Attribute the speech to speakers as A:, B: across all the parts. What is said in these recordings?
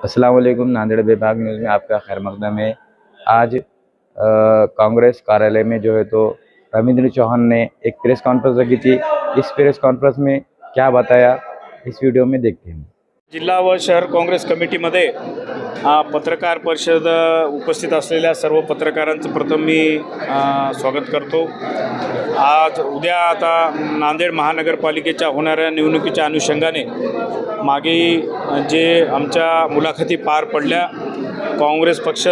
A: अस्सलाम वालेकुम। नांदेड़ विभाग न्यूज़ में आपका खैर मकदम है। आज कांग्रेस कार्यालय में जो है तो रविंद्र चौहान ने एक प्रेस कॉन्फ्रेंस रखी थी। इस प्रेस कॉन्फ्रेंस में क्या बताया इस वीडियो में देखते हैं।
B: जिल्हा व शहर काँग्रेस कमिटीमध्ये पत्रकार परिषद उपस्थित असलेल्या सर्व पत्रकारांचं प्रथम मी स्वागत करतो। आज उद्या आता नांदेड महानगरपालिकेच्या होणाऱ्या निवडणुकीच्या अनुषंगाने मागे जे आमच्या मुलाखती पार पडल्या, काँग्रेस पक्ष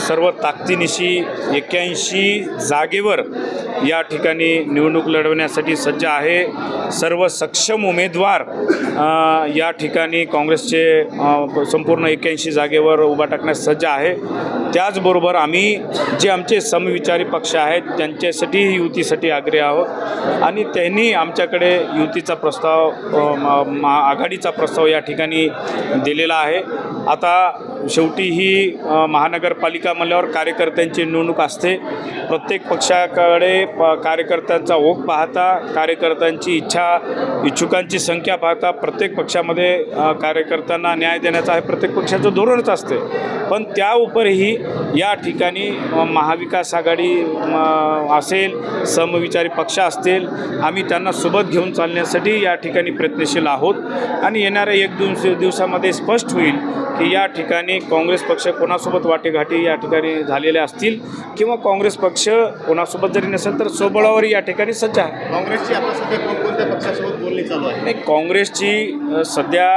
B: सर्व ताकदीनिशी 81 जागेवर या ठिकाणी निवडणूक लढवण्यासाठी सज्ज आहे। सर्व सक्षम उमेदवार या ठिकाणी काँग्रेसचे संपूर्ण 81 जागेवर उभा टाकण्यास सज्ज आहे। त्याचबरोबर आम्ही जे आमचे समविचारी पक्ष आहेत त्यांच्यासाठी युतीसाठी आग्रही आहोत आणि त्यांनी आमच्याकडे युतीचा प्रस्ताव आघाडीचा प्रस्ताव या ठिकाणी दिलेला आहे। आता शेवटी ही महानगरपालिका म्हणल्यावर कार्यकर्त्यांची निवडणूक असते। प्रत्येक पक्षाकडे कार्यकर्त्यांचा ओघ पाहता, कार्यकर्त्यांची इच्छुकांची संख्या पाहता प्रत्येक पक्षामध्ये कार्यकर्त्यांना न्याय देण्याचा आहे प्रत्येक पक्षाचं धोरणच असते। पण त्या उपरही या ठिकाणी महाविकास आघाडी असेल, समविचारी पक्ष असतील, आम्ही त्यांना सोबत घेऊन चालण्यासाठी या ठिकाणी प्रयत्नशील आहोत आणि येणाऱ्या 1-2 दिवसामध्ये स्पष्ट होईल की या ठिकाणी काँग्रेस पक्ष कोणासोबत वाटेघाटी या ठिकाणी झालेल्या असतील किंवा काँग्रेस पक्ष कोणासोबत जरी नसेल तर स्वबळावर या ठिकाणी सज्ज आहे।
C: काँग्रेसची आता सध्या कोणत्या पक्षासोबत बोलणी चालू आहे?
B: नाही, काँग्रेसची सध्या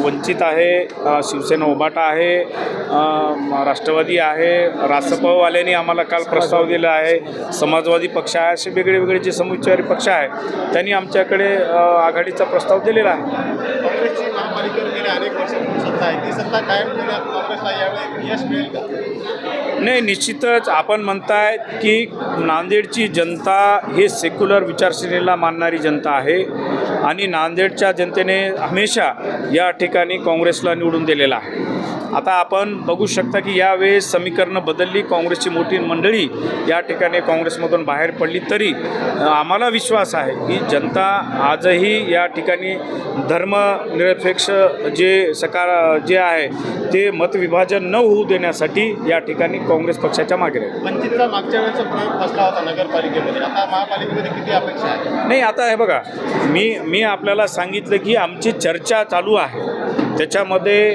B: वंचित आहे, शिवसेना उभाटा आहे, राष्ट्रवादी आहे, रासपवाल्यांनी आम्हाला काल प्रस्ताव दिला आहे, समाजवादी पक्ष आहे, असे वेगळे जे समविचारी पक्ष आहे त्यांनी आमच्याकडे आघाडीचा प्रस्ताव दिलेला आहे।
C: काँग्रेसची महापालिकेवर गेल्या अनेक वर्षांपासून सत्ता आहे, ती सत्ता कायम ठेवण्यात काँग्रेसला यावेळी यश मिळेल का?
B: नाही, निश्चितच आपण म्हणताय की नांदेडची जनता हे सेक्युलर विचारसरणीला मानणारी जनता आहे आणि नांदेडच्या जनतेने हमेशा या ठिकाणी काँग्रेसला निवडून दिलेला आहे। आता आपण बघू शकता की यावेळेस समीकरणं बदलली, काँग्रेसची मोठी मंडळी या ठिकाणी काँग्रेसमधून बाहेर पडली, तरी आम्हाला विश्वास आहे की जनता आजही या ठिकाणी धर्मनिरपेक्ष जे आहे ते मतविभाजन न होऊ देण्यासाठी या ठिकाणी काँग्रेस पक्षाच्या मागे आहे।
C: वंचितचा मागच्या वेळेचा प्रयोग फसला होता नगरपालिकेमध्ये, आता महापालिकेमध्ये किती अपेक्षा आहे?
B: नाही, आता हे बघा, मी आपल्याला सांगितलं की आमची चर्चा चालू आहे, त्याच्यामध्ये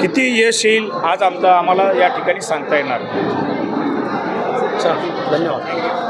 B: किती यश येईल आज आम्हाला या ठिकाणी सांगता येणार।
C: धन्यवाद।